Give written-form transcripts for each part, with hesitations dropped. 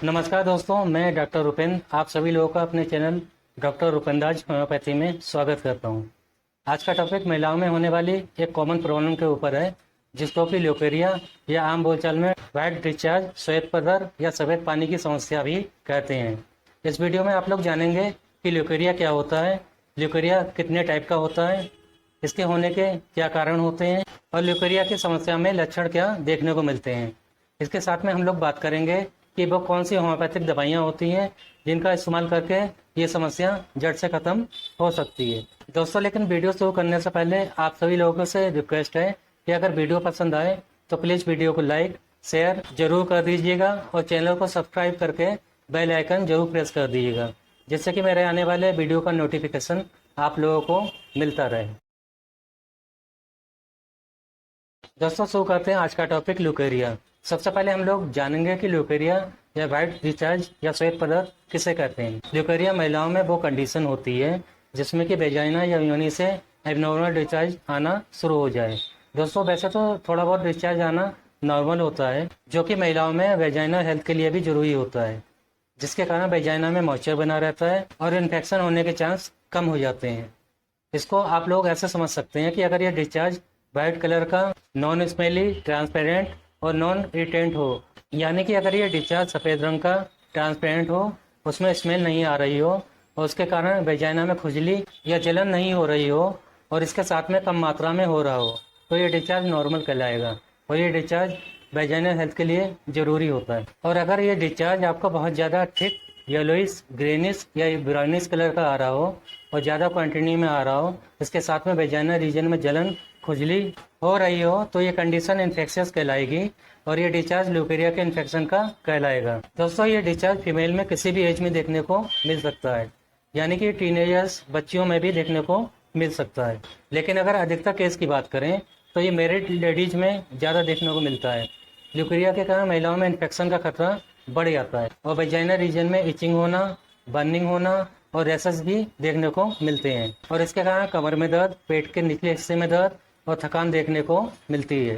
नमस्कार दोस्तों, मैं डॉक्टर रुपेंद्र आप सभी लोगों का अपने चैनल डॉक्टर रुपेंद्राज होम्योपैथी में स्वागत करता हूं। आज का टॉपिक महिलाओं में होने वाली एक कॉमन प्रॉब्लम के ऊपर है, जिसको कि ल्यूकेरिया या आम बोलचाल में वाइट डिस्चार्ज, श्वेत पदर या सफ़ेद पानी की समस्या भी कहते हैं। इस वीडियो में आप लोग जानेंगे कि ल्यूकेरिया क्या होता है, ल्यूकेरिया कितने टाइप का होता है, इसके होने के क्या कारण होते हैं और ल्यूकेरिया की समस्या में लक्षण क्या देखने को मिलते हैं। इसके साथ में हम लोग बात करेंगे कि वो कौन सी होम्योपैथिक दवाइयाँ होती हैं जिनका इस्तेमाल करके ये समस्या जड़ से ख़त्म हो सकती है। दोस्तों, लेकिन वीडियो शुरू करने से पहले आप सभी लोगों से रिक्वेस्ट है कि अगर वीडियो पसंद आए तो प्लीज़ वीडियो को लाइक शेयर जरूर कर दीजिएगा और चैनल को सब्सक्राइब करके बेल आइकन जरूर प्रेस कर दीजिएगा, जिससे कि मेरे आने वाले वीडियो का नोटिफिकेशन आप लोगों को मिलता रहे। दोस्तों, शुरू करते हैं आज का टॉपिक ल्यूकेरिया। सबसे पहले हम लोग जानेंगे कि ल्यूकेरिया या वाइट डिस्चार्ज या श्वेत पदार्थ किसे कहते हैं। ल्यूकेरिया महिलाओं में वो कंडीशन होती है जिसमें कि वेजाइना या योनि से एबनॉर्मल डिस्चार्ज आना शुरू हो जाए। दोस्तों, वैसे तो थोड़ा बहुत डिस्चार्ज आना नॉर्मल होता है, जो कि महिलाओं में वेजाइना हेल्थ के लिए भी जरूरी होता है, जिसके कारण वेजाइना में मॉइस्चर बना रहता है और इन्फेक्शन होने के चांस कम हो जाते हैं। इसको आप लोग ऐसे समझ सकते हैं कि अगर ये डिस्चार्ज वाइट कलर का, नॉन स्मेली, ट्रांसपेरेंट और नॉन इरिटेंट हो, यानी कि अगर ये डिस्चार्ज सफ़ेद रंग का, ट्रांसपेरेंट हो, उसमें स्मेल नहीं आ रही हो और उसके कारण वेजाइना में खुजली या जलन नहीं हो रही हो और इसके साथ में कम मात्रा में हो रहा हो, तो ये डिस्चार्ज नॉर्मल कहलाएगा और ये डिस्चार्ज वेजाइना हेल्थ के लिए ज़रूरी होता है। और अगर ये डिस्चार्ज आपको बहुत ज़्यादा थिक, येलोइश, ग्रेनिश या ब्राउनिश कलर का आ रहा हो और ज़्यादा क्वांटिटी में आ रहा हो, इसके साथ में वेजाइना रीजन में जलन, खुजली हो रही हो, तो ये कंडीशन इन्फेक्शियस कहलाएगी और ये डिस्चार्ज ल्यूकेरिया के इन्फेक्शन का कहलाएगा। दोस्तों, ये डिस्चार्ज फीमेल में किसी भी एज में देखने को मिल सकता है, यानी कि टीनेजर्स, बच्चियों में भी देखने को मिल सकता है। लेकिन अगर अधिकतर केस की बात करें तो ये मैरिड लेडीज में ज़्यादा देखने को मिलता है। ल्यूकेरिया के कारण महिलाओं में इन्फेक्शन का खतरा बढ़ जाता है और वेजाइना रीजन में इचिंग होना, बर्निंग होना और रैशेस भी देखने को मिलते हैं और इसके कारण कमर में दर्द, पेट के निचले हिस्से में दर्द और थकान देखने को मिलती है।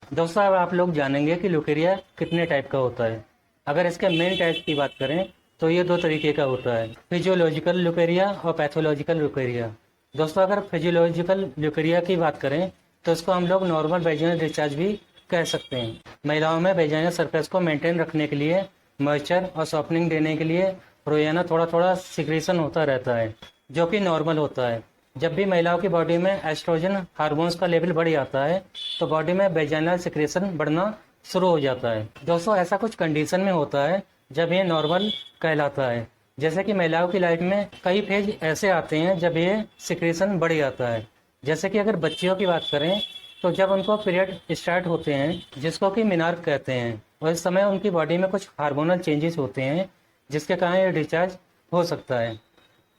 दोस्तों, अब आप लोग जानेंगे कि ल्यूकेरिया कितने टाइप का होता है। अगर इसके मेन टाइप की बात करें तो ये दो तरीके का होता है, फिजियोलॉजिकल ल्यूकेरिया और पैथोलॉजिकल ल्यूकेरिया। दोस्तों, अगर फिजियोलॉजिकल ल्यूकेरिया की बात करें तो इसको हम लोग नॉर्मल वेजाइनल डिस्चार्ज भी कह सकते हैं। महिलाओं में वेजाइनल सरफेस को मेंटेन रखने के लिए, मॉइस्चर और सॉफ्टनिंग देने के लिए रोजाना थोड़ा थोड़ा सिक्रेशन होता रहता है, जो कि नॉर्मल होता है। जब भी महिलाओं की बॉडी में एस्ट्रोजन हार्मोन्स का लेवल बढ़ जाता है तो बॉडी में वेजाइनल सिक्रेशन बढ़ना शुरू हो जाता है। दोस्तों, ऐसा कुछ कंडीशन में होता है जब ये नॉर्मल कहलाता है। जैसे कि महिलाओं की लाइफ में कई फेज ऐसे आते हैं जब ये सिक्रेशन बढ़ जाता है। जैसे कि अगर बच्चियों की बात करें तो जब उनको पीरियड स्टार्ट होते हैं, जिसको कि मिनार्क कहते हैं, और इस समय उनकी बॉडी में कुछ हार्मोनल चेंजेस होते हैं जिसके कारण ये डिस्चार्ज हो सकता है।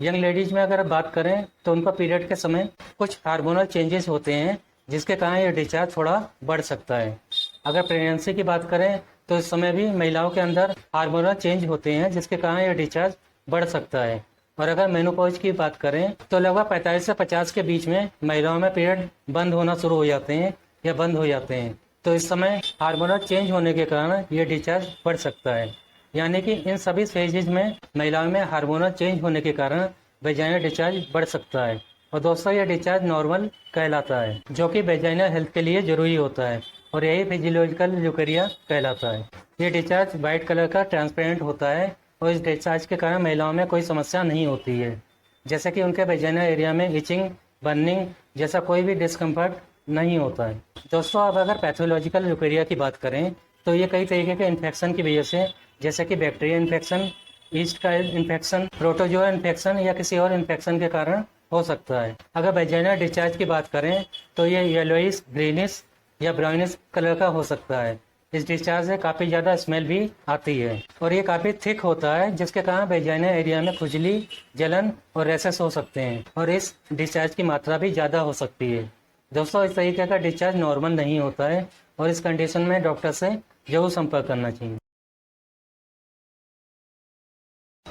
यंग लेडीज में अगर बात करें तो उनका पीरियड के समय कुछ हार्मोनल चेंजेस होते हैं जिसके कारण ये डिस्चार्ज थोड़ा बढ़ सकता है। अगर प्रेगनेंसी की बात करें तो इस समय भी महिलाओं के अंदर हार्मोनल चेंज होते हैं जिसके कारण ये डिस्चार्ज बढ़ सकता है। और अगर मेनोपॉज की बात करें तो लगभग 45 से 50 के बीच में महिलाओं में पीरियड बंद होना शुरू हो जाते हैं या बंद हो जाते हैं, तो इस समय हार्मोनल चेंज होने के कारण ये डिस्चार्ज बढ़ सकता है। यानी कि इन सभी फेजेज में महिलाओं में हार्मोनल चेंज होने के कारण वेजाइनल डिस्चार्ज बढ़ सकता है। और दोस्तों, यह डिस्चार्ज नॉर्मल कहलाता है, जो कि वेजाइनल हेल्थ के लिए जरूरी होता है और यही फिजियोलॉजिकल ल्यूकेरिया कहलाता है। ये डिस्चार्ज वाइट कलर का ट्रांसपेरेंट होता है और इस डिस्चार्ज के कारण महिलाओं में कोई समस्या नहीं होती है, जैसे कि उनके वेजाइनल एरिया में इचिंग, बर्निंग जैसा कोई भी डिस्कम्फर्ट नहीं होता है। दोस्तों, अब अगर पैथोलॉजिकल ल्यूकेरिया की बात करें तो ये कई तरीके के इन्फेक्शन की वजह से, जैसे कि बैक्टीरिया इन्फेक्शन, ईस्ट का इन्फेक्शन, प्रोटोजोआ इन्फेक्शन या किसी और इन्फेक्शन के कारण हो सकता है। अगर वेजाइनल डिस्चार्ज की बात करें तो ये येलोइश, ग्रीनिश या ब्राउनिश कलर का हो सकता है। इस डिस्चार्ज से काफ़ी ज़्यादा स्मेल भी आती है और ये काफ़ी थिक होता है, जिसके कारण वेजाइनल एरिया में खुजली, जलन और रैशेस हो सकते हैं और इस डिस्चार्ज की मात्रा भी ज़्यादा हो सकती है। दोस्तों, इस तरीके का डिस्चार्ज नॉर्मल नहीं होता है और इस कंडीशन में डॉक्टर से जरूर संपर्क करना चाहिए।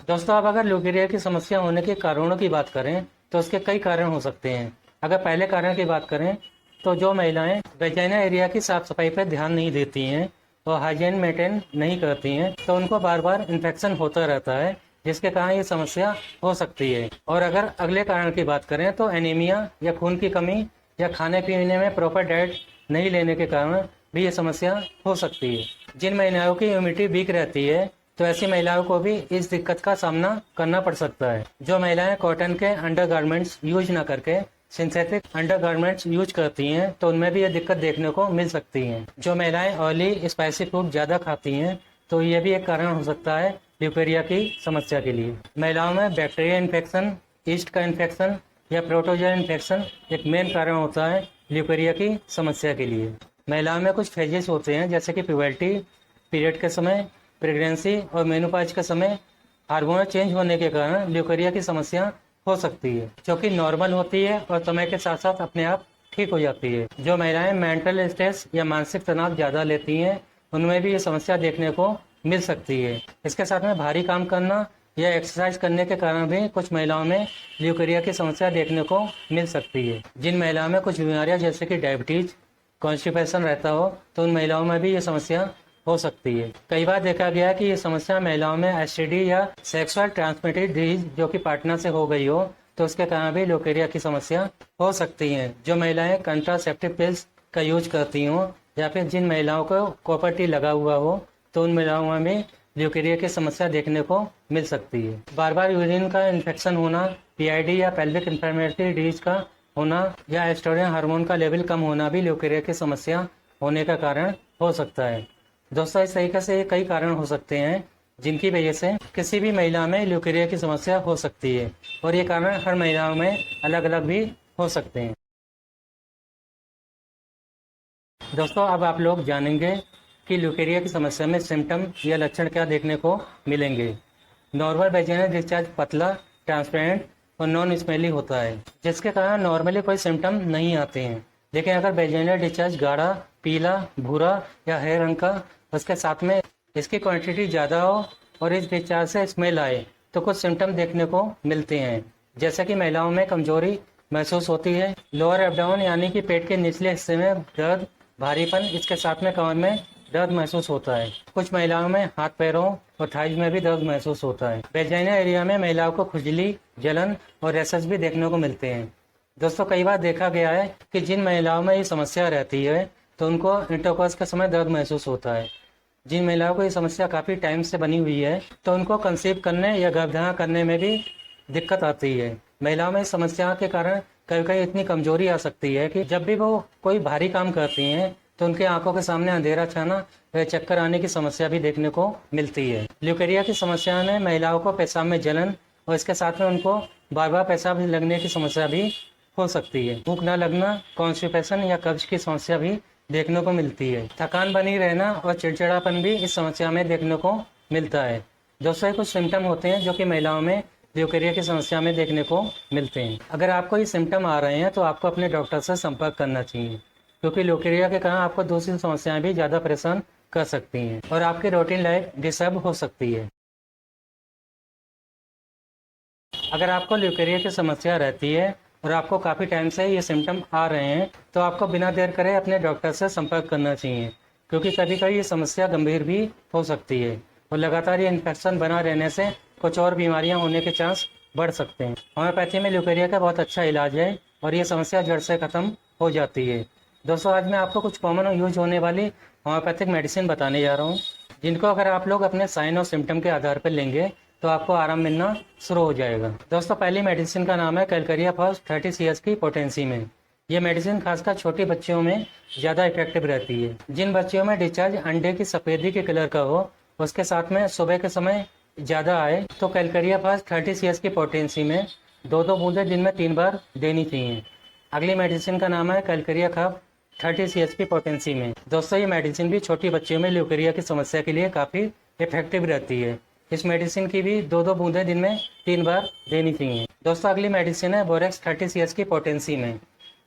दोस्तों, अब अगर ल्यूकेरिया की समस्या होने के कारणों की बात करें तो उसके कई कारण हो सकते हैं। अगर पहले कारण की बात करें तो जो महिलाएं वेजाइना एरिया की साफ सफाई पर ध्यान नहीं देती हैं और हाइजीन मेंटेन नहीं करती हैं तो उनको बार बार इन्फेक्शन होता रहता है, जिसके कारण ये समस्या हो सकती है। और अगर अगले कारण की बात करें तो एनीमिया या खून की कमी या खाने पीने में प्रॉपर डाइट नहीं लेने के कारण भी ये समस्या हो सकती है। जिन महिलाओं की इम्यूनिटी वीक रहती है तो ऐसी महिलाओं को भी इस दिक्कत का सामना करना पड़ सकता है। जो महिलाएं कॉटन के अंडरगारमेंट्स यूज ना करके सिंथेटिक अंडरगारमेंट्स यूज करती हैं तो उनमें भी ये दिक्कत देखने को मिल सकती हैं। जो महिलाएं ऑयली स्पाइसी फूड ज़्यादा खाती हैं तो ये भी एक कारण हो सकता है ल्यूकेरिया की समस्या के लिए। महिलाओं में बैक्टीरिया इन्फेक्शन, ईस्ट का इन्फेक्शन या प्रोटोजोआ इन्फेक्शन एक मेन कारण होता है ल्यूकेरिया की समस्या के लिए। महिलाओं में कुछ फेजेस होते हैं जैसे कि प्यूबर्टी, पीरियड के समय, प्रेगनेंसी और मेनोपॉज के समय हार्मोन चेंज होने के कारण ल्यूकेरिया की समस्या हो सकती है, जो कि नॉर्मल होती है और समय के साथ साथ अपने आप ठीक हो जाती है। जो महिलाएं मेंटल स्ट्रेस या मानसिक तनाव ज़्यादा लेती हैं उनमें भी ये समस्या देखने को मिल सकती है। इसके साथ में भारी काम करना या एक्सरसाइज करने के कारण भी कुछ महिलाओं में ल्यूकेरिया की समस्या देखने को मिल सकती है। जिन महिलाओं में कुछ बीमारियां जैसे कि डायबिटीज, कॉन्स्टिपेशन रहता हो तो उन महिलाओं में भी ये समस्या हो सकती है। कई बार देखा गया है कि ये समस्या महिलाओं में एसटीडी या सेक्सुअल ट्रांसमिटेड डिजीज जो कि पार्टनर से हो गई हो तो उसके कारण भी ल्यूकेरिया की समस्या हो सकती है। जो महिलाएं कंट्रासेप्टिव पिल्स का यूज करती हों या फिर जिन महिलाओं को कॉपर टी लगा हुआ हो तो उन महिलाओं में ल्यूकेरिया की समस्या देखने को मिल सकती है। बार बार यूरिन का इन्फेक्शन होना, पीआईडी या पेल्विक इन्फ्लेमेटरी डिजीज का होना या एस्ट्रोजन हार्मोन का लेवल कम होना भी ल्यूकेरिया की समस्या होने का कारण हो सकता है। दोस्तों, इस तरीके से कई कारण हो सकते हैं जिनकी वजह से किसी भी महिला में ल्यूकेरिया की समस्या हो सकती है और ये कारण हर महिलाओं में अलग अलग भी हो सकते हैं। दोस्तों, अब आप लोग जानेंगे कि ल्यूकेरिया की समस्या में सिम्टम या लक्षण क्या देखने को मिलेंगे। नॉर्मल वेजाइनल डिस्चार्ज पतला, ट्रांसपेरेंट और नॉन स्मेली होता है, जिसके कारण नॉर्मली कोई सिम्टम नहीं आते हैं। लेकिन अगर वेजाइनल डिस्चार्ज गाढ़ा, पीला, भूरा या हरे रंग का, उसके साथ में इसकी क्वांटिटी ज़्यादा हो और इस डिस्चार्ज से स्मेल आए तो कुछ सिम्टम देखने को मिलते हैं, जैसे कि महिलाओं में कमजोरी महसूस होती है, लोअर एब्डोमेन यानी कि पेट के निचले हिस्से में दर्द, भारीपन, इसके साथ में कमर में दर्द महसूस होता है। कुछ महिलाओं में हाथ पैरों और थाइज में भी दर्द महसूस होता है। वेजाइना एरिया में महिलाओं को खुजली, जलन और रैशेस भी देखने को मिलते हैं। दोस्तों, कई बार देखा गया है कि जिन महिलाओं में ये समस्या रहती है तो उनको इंटरकोर्स के समय दर्द महसूस होता है। जिन महिलाओं को ये समस्या काफ़ी टाइम से बनी हुई है तो उनको कंसीव करने या गर्भधारण करने में भी दिक्कत आती है। महिलाओं में इस समस्या के कारण कभी कभी इतनी कमजोरी आ सकती है कि जब भी वो कोई भारी काम करती हैं तो उनके आंखों के सामने अंधेरा छाना व चक्कर आने की समस्या भी देखने को मिलती है। ल्यूकेरिया की समस्या में महिलाओं को पेशाब में जलन और इसके साथ में उनको बार बार पेशाब लगने की समस्या भी हो सकती है। भूख न लगना, कॉन्स्टिपेशन या कब्ज की समस्या भी देखने को मिलती है। थकान बनी रहना और चिड़चिड़ापन भी इस समस्या में देखने को मिलता है। दोस्तों, कुछ सिम्टम होते हैं जो कि महिलाओं में ल्यूकेरिया की समस्या में देखने को मिलते हैं। अगर आपको ये सिम्टम आ रहे हैं तो आपको अपने डॉक्टर से संपर्क करना चाहिए, क्योंकि ल्यूकेरिया के कारण आपको दूसरी समस्याएं भी ज़्यादा परेशान कर सकती हैं और आपकी रूटीन लाइफ डिस्टर्ब हो सकती है। अगर आपको ल्यूकेरिया की समस्या रहती है और आपको काफ़ी टाइम से ये सिम्टम आ रहे हैं तो आपको बिना देर करे अपने डॉक्टर से संपर्क करना चाहिए, क्योंकि कभी कभी ये समस्या गंभीर भी हो सकती है और लगातार ये इन्फेक्शन बना रहने से कुछ और बीमारियां होने के चांस बढ़ सकते हैं। होम्योपैथी में ल्यूकेरिया का बहुत अच्छा इलाज है और ये समस्या जड़ से ख़त्म हो जाती है। दोस्तों, आज मैं आपको कुछ कॉमन यूज होने वाली होम्योपैथिक मेडिसिन बताने जा रहा हूँ, जिनको अगर आप लोग अपने साइन और सिम्टम के आधार पर लेंगे तो आपको आराम मिलना शुरू हो जाएगा। दोस्तों, पहली मेडिसिन का नाम है कैलकेरिया फर्स्ट 30 CS की पोटेंसी में। ये मेडिसिन खासकर छोटी बच्चियों में ज़्यादा इफेक्टिव रहती है। जिन बच्चियों में डिस्चार्ज अंडे की सफ़ेदी के कलर का हो, उसके साथ में सुबह के समय ज़्यादा आए, तो कैलकेरिया फर्स्ट 30 CS की पोटेंसी में 2-2 बूंदें दिन में 3 बार देनी चाहिए। अगली मेडिसिन का नाम है कैलकेरिया खब 30 CS की पोटेंसी में। दोस्तों, ये मेडिसिन भी छोटी बच्चियों में ल्यूकेरिया की समस्या के लिए काफ़ी इफेक्टिव रहती है। इस मेडिसिन की भी 2-2 बूंदें दिन में 3 बार देनी चाहिए। दोस्तों, अगली मेडिसिन है बोरेक्स 30 CS की पोटेंसी में।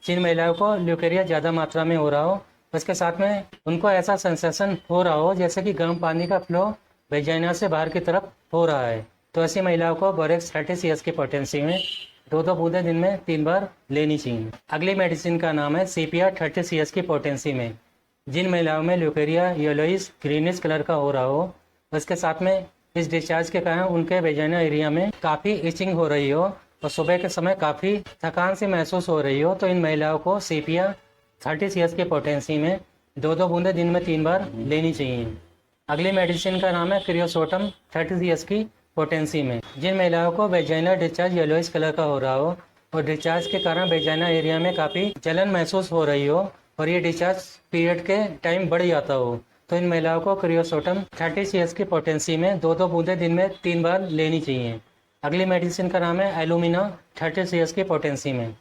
जिन महिलाओं को ल्यूकेरिया ज़्यादा मात्रा में हो रहा हो, उसके साथ में उनको ऐसा सेंसेशन हो रहा हो जैसे कि गर्म पानी का फ्लो वेजाइना से बाहर की तरफ हो रहा है, तो ऐसी महिलाओं को बोरेक्स 30 CS की पोटेंसी में 2-2 बूंदें दिन में 3 बार लेनी चाहिए। अगली मेडिसिन का नाम है CPR 30 CS की पोटेंसी में। जिन महिलाओं में ल्यूकेरिया येलोइश ग्रीनिश कलर का हो रहा हो, उसके साथ में इस डिस्चार्ज के कारण उनके वेजाइना एरिया में काफ़ी इचिंग हो रही हो और सुबह के समय काफ़ी थकान सी महसूस हो रही हो, तो इन महिलाओं को सीपिया 30 CS की पोटेंसी में 2-2 बूंदें दिन में 3 बार लेनी चाहिए। अगली मेडिसिन का नाम है क्रियोसोटम 30 CS की पोटेंसी में। जिन महिलाओं को वेजाइना डिस्चार्ज येलोइश कलर का हो रहा हो और डिस्चार्ज के कारण वेजाइना एरिया में काफ़ी जलन महसूस हो रही हो और ये डिस्चार्ज पीरियड के टाइम बढ़ जाता हो, तो इन महिलाओं को क्रियोसोटम 30 CS की पोटेंसी में 2-2 बूंदें दिन में 3 बार लेनी चाहिए। अगली मेडिसिन का नाम है एलुमिना 30 CS की पोटेंसी में।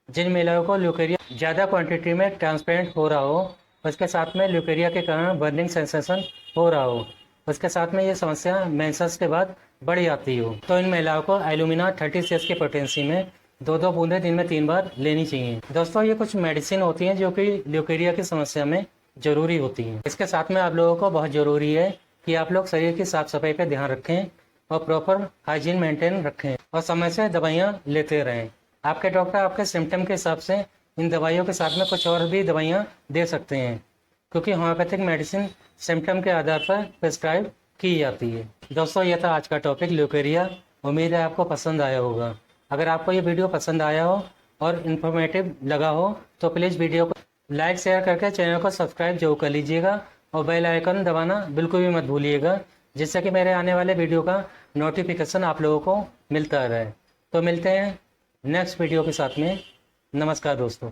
जिन महिलाओं को ल्यूकेरिया ज़्यादा क्वांटिटी में ट्रांसपेरेंट हो रहा हो, उसके साथ में ल्यूकेरिया के कारण बर्निंग सेंसेशन हो रहा हो, उसके साथ में ये समस्या मेंसेस के बाद बढ़ जाती हो, तो इन महिलाओं को एलुमिना 30 CS की पोटेंसी में 2-2 बूंदें दिन में 3 बार लेनी चाहिए। दोस्तों, ये कुछ मेडिसिन होती हैं जो कि ल्यूकेरिया की समस्या में ज़रूरी होती हैं। इसके साथ में आप लोगों को बहुत ज़रूरी है कि आप लोग शरीर की साफ सफाई का ध्यान रखें और प्रॉपर हाइजीन मेंटेन रखें और समय से दवाइयाँ लेते रहें। आपके डॉक्टर आपके सिम्टम के हिसाब से इन दवाइयों के साथ में कुछ और भी दवाइयाँ दे सकते हैं, क्योंकि होम्योपैथिक मेडिसिन सिम्टम के आधार पर प्रिस्क्राइब की जाती है। दोस्तों, यह था आज का टॉपिक ल्यूकेरिया। उम्मीद है आपको पसंद आया होगा। अगर आपको ये वीडियो पसंद आया हो और इन्फॉर्मेटिव लगा हो तो प्लीज़ वीडियो को लाइक शेयर करके चैनल को सब्सक्राइब जरूर कर लीजिएगा और बेल आइकन दबाना बिल्कुल भी मत भूलिएगा, जिससे कि मेरे आने वाले वीडियो का नोटिफिकेशन आप लोगों को मिलता रहे। तो मिलते हैं नेक्स्ट वीडियो के साथ में। नमस्कार दोस्तों।